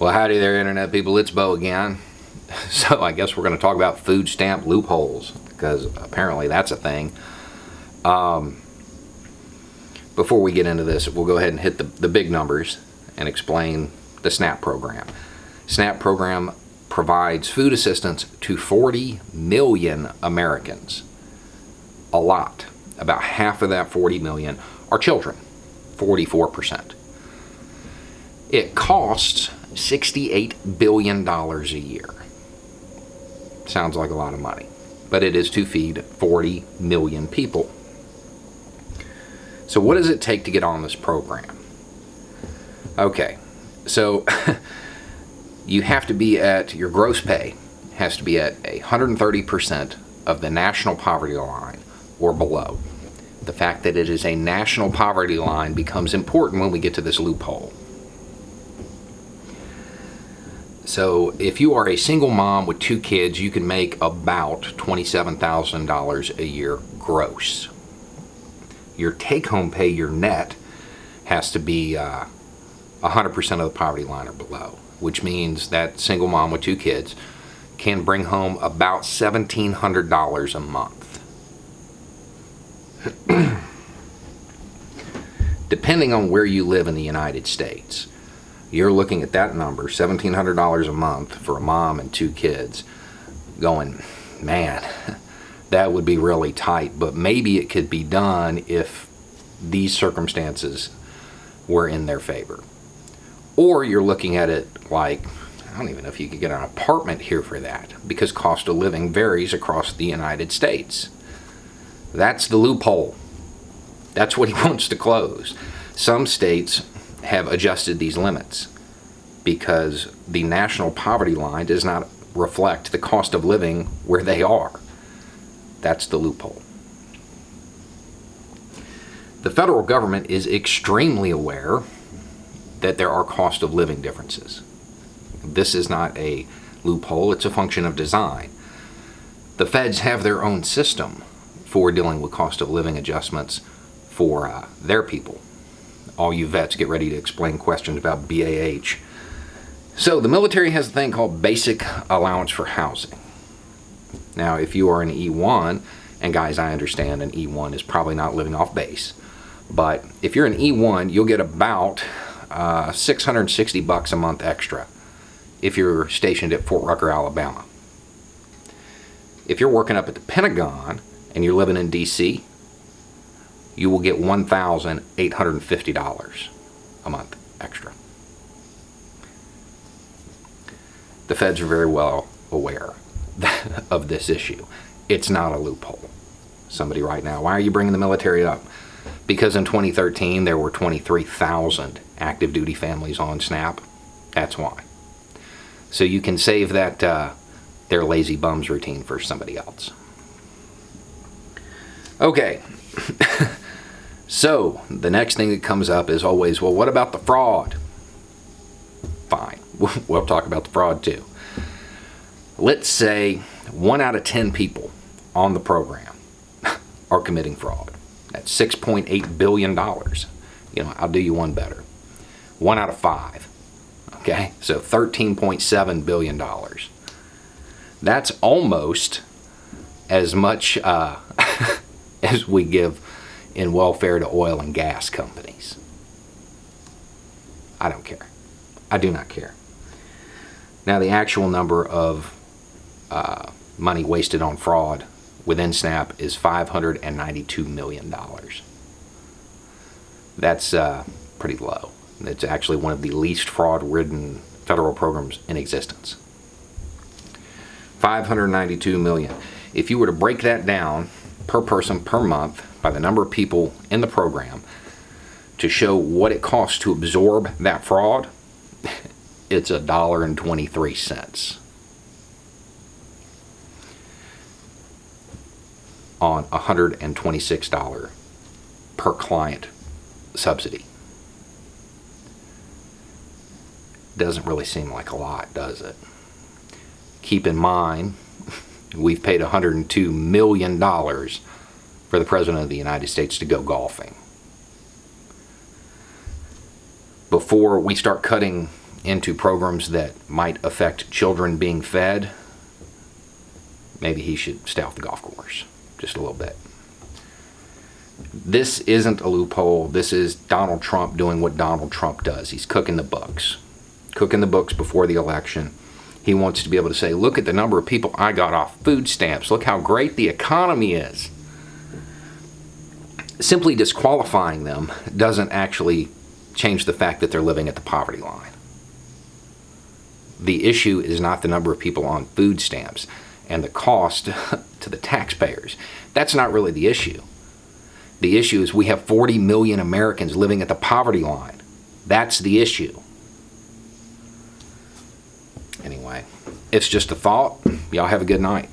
Well, howdy there, Internet people. It's Bo again. So I guess we're going to talk about food stamp loopholes, because apparently that's a thing. Before we get into this, we'll go ahead and hit the big numbers and explain the SNAP program. SNAP program provides food assistance to 40 million Americans. A lot. About half of that 40 million are children, 44%. It costs $68 billion a year. Sounds like a lot of money, but it is to feed 40 million people. So what does it take to get on this program? Okay, so you have to be at, your gross pay has to be at 130% of the national poverty line or below. The fact that it is a national poverty line becomes important when we get to this loophole. So if you are a single mom with 2 kids, you can make about $27,000 a year gross. Your take-home pay, your net, has to be 100% of the poverty line or below, which means that single mom with 2 kids can bring home about $1,700 a month. Depending on where you live in the United States, you're looking at that number, $1,700 a month for a mom and 2 kids, going, man, that would be really tight, but maybe it could be done if these circumstances were in their favor. Or you're looking at it like, I don't even know if you could get an apartment here for that, because cost of living varies across the United States. That's the loophole. That's what he wants to close. Some states have adjusted these limits because the national poverty line does not reflect the cost of living where they are. That's the loophole. The federal government is extremely aware that there are cost of living differences. This is not a loophole, it's a function of design. The feds have their own system for dealing with cost of living adjustments for their people. All you vets, get ready to explain questions about BAH. So the military has a thing called Basic Allowance for Housing. Now, if you are an E1, and guys, I understand an E1 is probably not living off base, but if you're an E1, you'll get about $660 a month extra if you're stationed at Fort Rucker, Alabama. If you're working up at the Pentagon and you're living in DC, you will get $1,850 a month extra. The feds are very well aware of this issue. It's not a loophole. Somebody right now, why are you bringing the military up? Because in 2013 there were 23,000 active duty families on SNAP. That's why. So you can save that their lazy bums routine for somebody else. Okay. So the next thing that comes up is always, well, what about the fraud? Fine. We'll talk about the fraud too. Let's say 1 out of 10 people on the program are committing fraud. That's $6.8 billion. You know, I'll do you one better. 1 out of 5. Okay, so $13.7 billion. That's almost as much as we give in welfare to oil and gas companies. I don't care. I do not care. Now, the actual number of money wasted on fraud within SNAP is $592 million. That's pretty low. It's actually one of the least fraud-ridden federal programs in existence. $592 million. If you were to break that down per person per month by the number of people in the program to show what it costs to absorb that fraud, it's $1.23 on $126 per client subsidy. Doesn't really seem like a lot, does it? Keep in mind, we've paid $102 million for the President of the United States to go golfing. Before we start cutting into programs that might affect children being fed, maybe he should stay off the golf course just a little bit. This isn't a loophole. This is Donald Trump doing what Donald Trump does. He's cooking the books before the election. He wants to be able to say, look at the number of people I got off food stamps. Look how great the economy is. Simply disqualifying them doesn't actually change the fact that they're living at the poverty line. The issue is not the number of people on food stamps and the cost to the taxpayers. That's not really the issue. The issue is we have 40 million Americans living at the poverty line. That's the issue. Anyway, it's just a thought. Y'all have a good night.